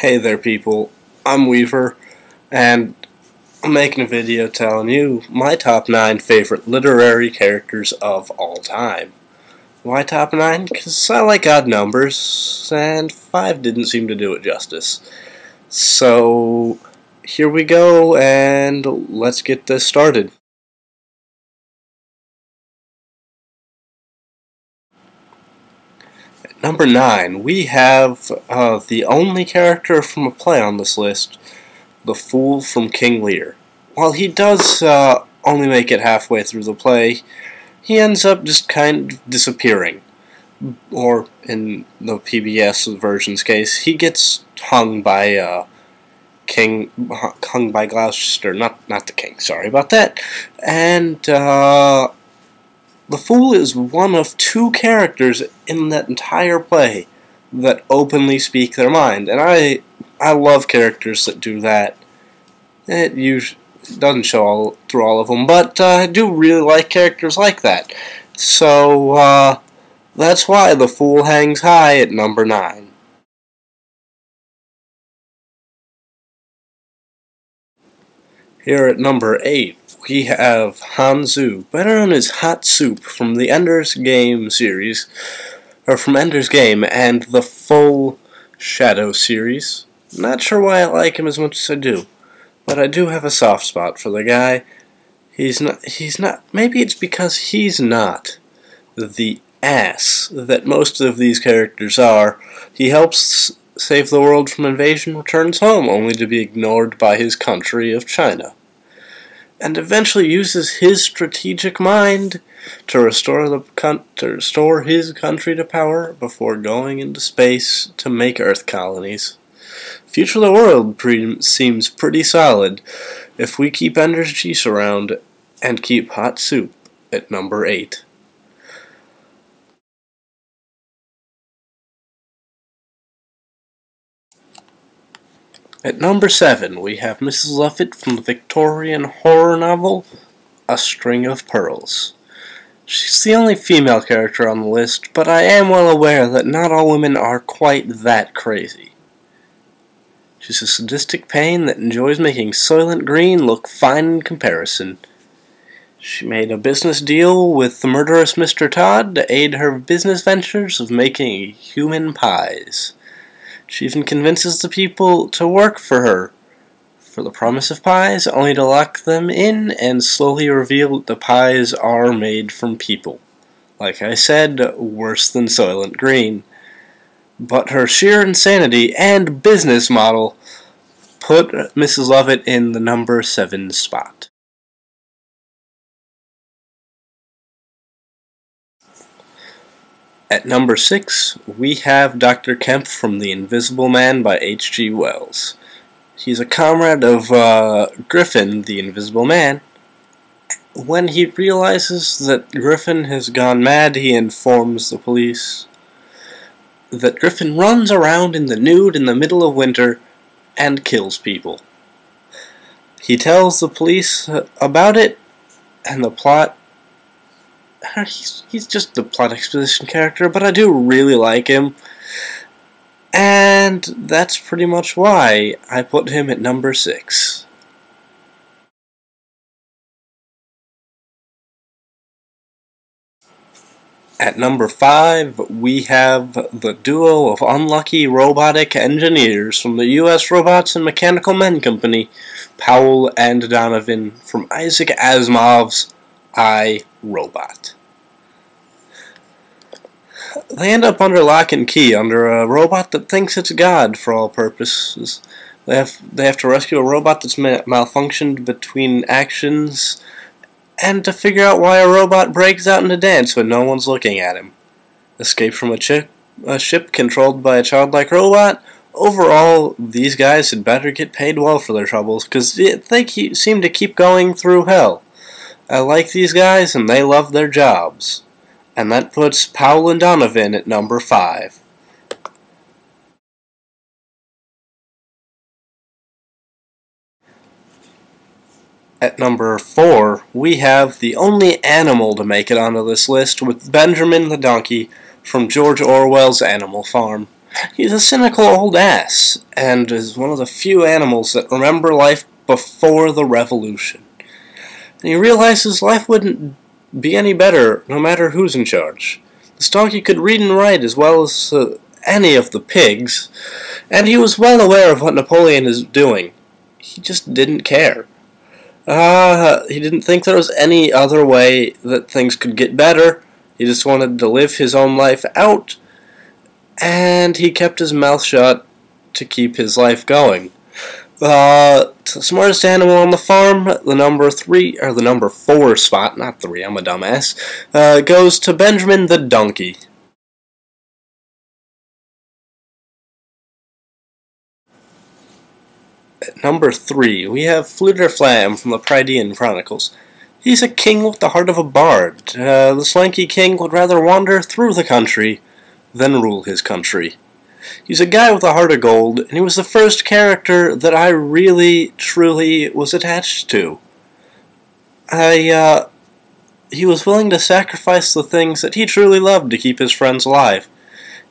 Hey there people, I'm Weaver, and I'm making a video telling you my top 9 favorite literary characters of all time. Why top 9? Because I like odd numbers, and 5 didn't seem to do it justice. So, here we go, and let's get this started. At number 9, we have the only character from a play on this list, the Fool from King Lear. While he does only make it halfway through the play, he ends up just kind of disappearing. Or, in the PBS version's case, he gets hung by Gloucester, not the king, sorry about that. And the Fool is one of 2 characters in that entire play that openly speak their mind, and I love characters that do that. It usually doesn't show through all of them, but I do really like characters like that. So, that's why the Fool hangs high at number 9. Here at number 8, we have Hanzu, better known as Hot Soup, from the Ender's Game series, or from Ender's Game and the full Shadow series. Not sure why I like him as much as I do, but I do have a soft spot for the guy. Maybe it's because he's not the ass that most of these characters are. He helps save the world from invasion, returns home, only to be ignored by his country of China, and eventually uses his strategic mind to restore his country to power before going into space to make Earth colonies. Future of the world seems pretty solid if we keep Ender's Geese around and keep Hot Soup at number 8. At number 7, we have Mrs. Lovett from the Victorian horror novel, A String of Pearls. She's the only female character on the list, but I am well aware that not all women are quite that crazy. She's a sadistic pain that enjoys making Soylent Green look fine in comparison. She made a business deal with the murderous Mr. Todd to aid her business ventures of making human pies. She even convinces the people to work for her for the promise of pies, only to lock them in and slowly reveal that the pies are made from people. Like I said, worse than Soylent Green. But her sheer insanity and business model put Mrs. Lovett in the number 7 spot. At number 6, we have Dr. Kemp from The Invisible Man by H.G. Wells. He's a comrade of Griffin, the Invisible Man. When he realizes that Griffin has gone mad, he informs the police that Griffin runs around in the nude in the middle of winter and kills people. He tells the police about it, and the plot... He's just the plot exposition character, but I do really like him. And that's pretty much why I put him at number 6. At number 5, we have the duo of unlucky robotic engineers from the U.S. Robots and Mechanical Men Company, Powell and Donovan, from Isaac Asimov's I, Robot. They end up under lock and key, under a robot that thinks it's God for all purposes. They have to rescue a robot that's malfunctioned between actions, and to figure out why a robot breaks out into dance when no one's looking at him. Escape from a ship controlled by a childlike robot. Overall, these guys had better get paid well for their troubles, because they seem to keep going through hell. I like these guys, and they love their jobs. And that puts Powell and Donovan at number 5. At number 4, we have the only animal to make it onto this list, with Benjamin the donkey from George Orwell's Animal Farm. He's a cynical old ass, and is one of the few animals that remember life before the revolution. And he realizes life wouldn't be any better no matter who's in charge. This donkey could read and write as well as any of the pigs, and he was well aware of what Napoleon is doing. He just didn't care. He didn't think there was any other way that things could get better. He just wanted to live his own life out, and he kept his mouth shut to keep his life going. The smartest animal on the farm, the number 4 spot, not 3, I'm a dumbass, goes to Benjamin the donkey. At number 3, we have Fleur de Flamme from the Prydean Chronicles. He's a king with the heart of a bard. The slanky king would rather wander through the country than rule his country. He's a guy with a heart of gold, and he was the first character that I really, truly was attached to. He was willing to sacrifice the things that he truly loved to keep his friends alive.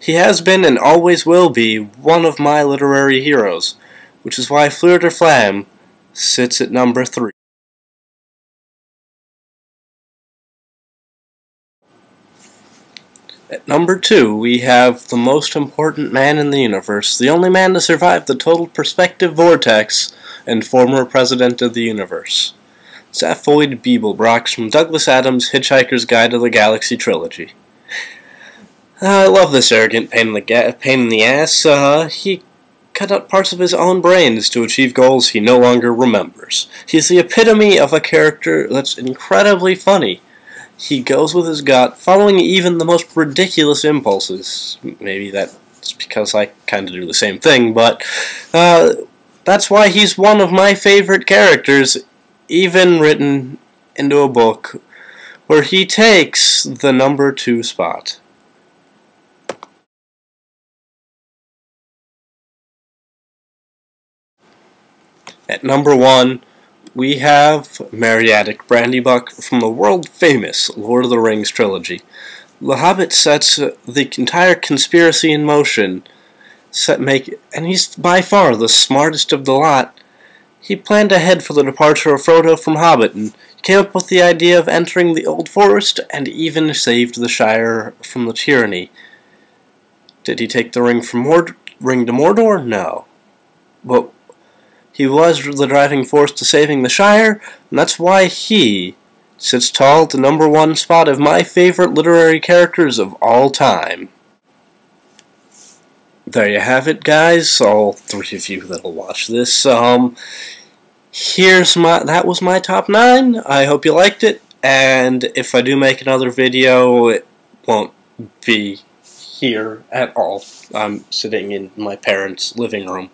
He has been and always will be one of my literary heroes, which is why Fleur de Flamme sits at number 3. At number 2, we have the most important man in the universe, the only man to survive the total perspective vortex, and former president of the universe. Zaphoid Beeblebrox from Douglas Adams' Hitchhiker's Guide to the Galaxy trilogy. I love this arrogant pain in the ass. He cut out parts of his own brains to achieve goals he no longer remembers. He's the epitome of a character that's incredibly funny. He goes with his gut, following even the most ridiculous impulses. Maybe that's because I kind of do the same thing, but that's why he's one of my favorite characters, even written into a book where he takes the number 2 spot. At number 1, we have Meriadoc Brandybuck from the world-famous Lord of the Rings trilogy. The Hobbit sets the entire conspiracy in motion, and he's by far the smartest of the lot. He planned ahead for the departure of Frodo from Hobbiton, came up with the idea of entering the Old Forest, and even saved the Shire from the tyranny. Did he take the ring to Mordor? No. But he was the driving force to saving the Shire, and that's why he sits tall at the number 1 spot of my favorite literary characters of all time. There you have it, guys. All 3 of you that'll watch this. That was my top 9. I hope you liked it, and if I do make another video, it won't be here at all. I'm sitting in my parents' living room,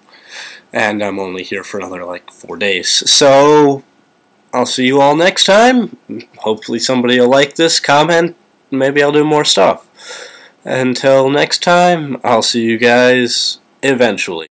and I'm only here for another, 4 days. So, I'll see you all next time. Hopefully somebody will like this, comment, maybe I'll do more stuff. Until next time, I'll see you guys eventually.